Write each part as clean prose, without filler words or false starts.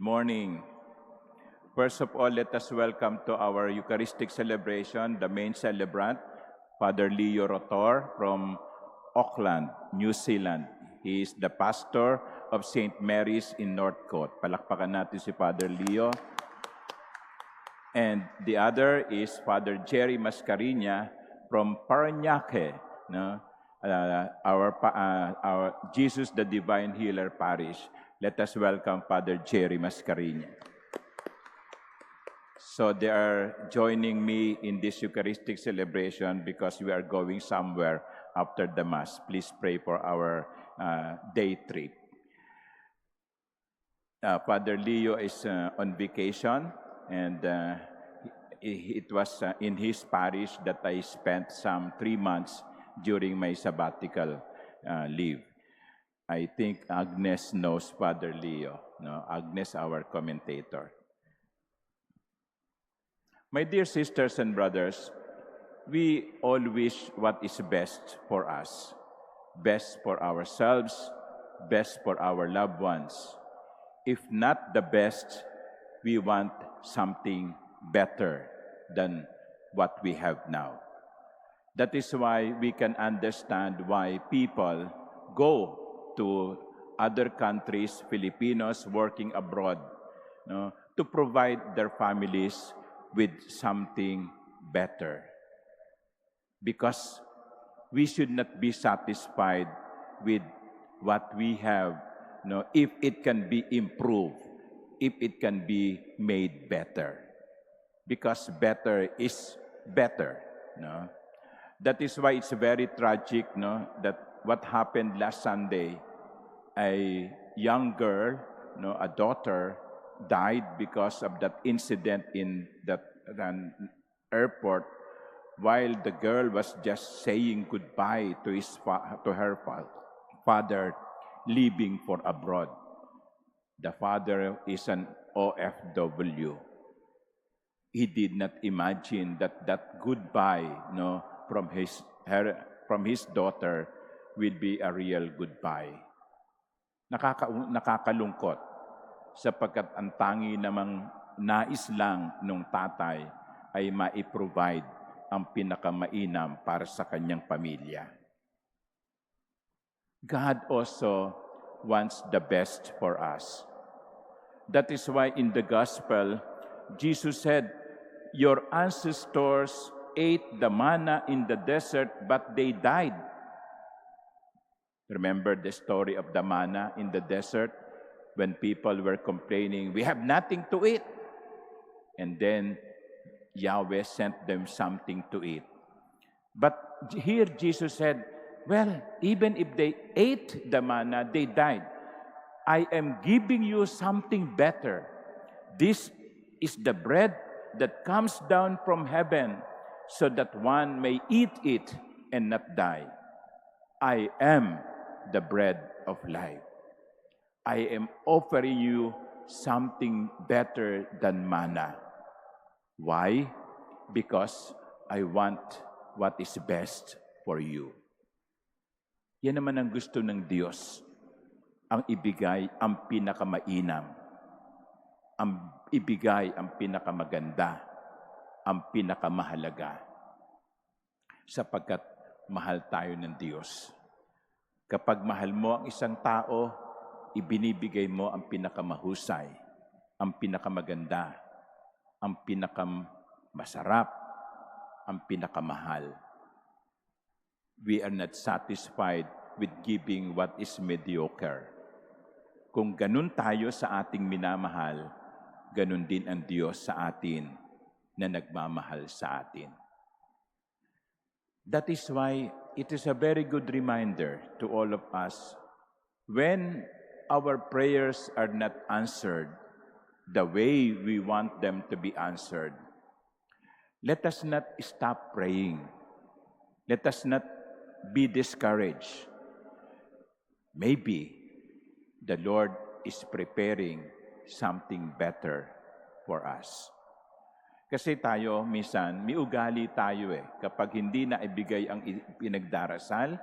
morning. First of all, let us welcome to our Eucharistic celebration the main celebrant, Father Leo Rotor from Auckland, New Zealand. He is the pastor of St. Mary's in Northcote. Palakpakan natin si Father Leo. And the other is Father Jerry Mascariña from Parañaque, no? Our Jesus the Divine Healer Parish. Let us welcome Father Jerry Mascariña. So they are joining me in this Eucharistic celebration because we are going somewhere after the Mass. Please pray for our day trip. Father Leo is on vacation, and it was in his parish that I spent some 3 months during my sabbatical leave. I think Agnes knows Father Leo. No? Agnes, our commentator. My dear sisters and brothers, we all wish what is best for us, best for ourselves, best for our loved ones. If not the best, we want something better than what we have now. That is why we can understand why people go to other countries, Filipinos working abroad, no, to provide their families with something better. Because we should not be satisfied with what we have, no, if it can be improved, if it can be made better. Because better is better. No? That is why it's very tragic, no, that what happened last Sunday, a young girl, no, a daughter, died because of that incident in that airport while the girl was just saying goodbye to her father leaving for abroad. The father is an OFW. He did not imagine that goodbye, no, from his daughter will be a real goodbye. Nakakalungkot sapagkat ang tangi namang nais lang nung tatay ay mai-provide ang pinakamainam para sa kanyang pamilya. God also wants the best for us. That is why in the gospel, Jesus said, "Your ancestors ate the manna in the desert, but they died." Remember the story of the manna in the desert when people were complaining, "We have nothing to eat." And then Yahweh sent them something to eat. But here Jesus said, well, even if they ate the manna, they died. I am giving you something better. This is the bread that comes down from heaven so that one may eat it and not die. I am the bread of life. I am offering you something better than manna. Why? Because I want what is best for you. Yan naman ang gusto ng Diyos. Ang ibigay ang pinakamainam. Ang ibigay ang pinakamaganda. Ang pinakamahalaga. Sapagkat mahal tayo ng Diyos. Kapag mahal mo ang isang tao, ibinibigay mo ang pinakamahusay, ang pinakamaganda, ang pinakamasarap, ang pinakamahal. We are not satisfied with giving what is mediocre. Kung ganun tayo sa ating minamahal, ganun din ang Diyos sa atin na nagmamahal sa atin. That is why it is a very good reminder to all of us when our prayers are not answered the way we want them to be answered. Let us not stop praying. Let us not be discouraged. Maybe the Lord is preparing something better for us. Kasi tayo, minsan, may ugali tayo kapag hindi na ibigay ang pinagdarasal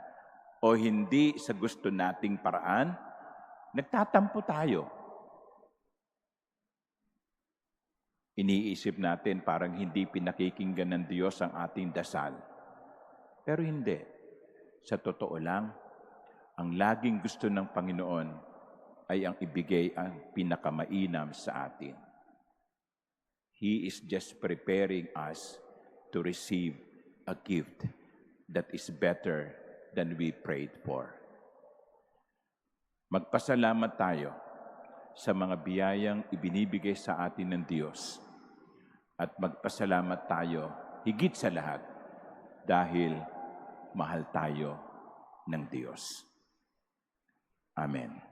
o hindi sa gusto nating paraan, nagtatampo tayo. Iniisip natin parang hindi pinakikinggan ng Diyos ang ating dasal. Pero hindi. Sa totoo lang, ang laging gusto ng Panginoon ay ang ibigay ang pinakamainam sa atin. He is just preparing us to receive a gift that is better than we prayed for. Magpasalamat tayo sa mga biyayang ibinibigay sa atin ng Diyos. At magpasalamat tayo higit sa lahat dahil mahal tayo ng Diyos. Amen.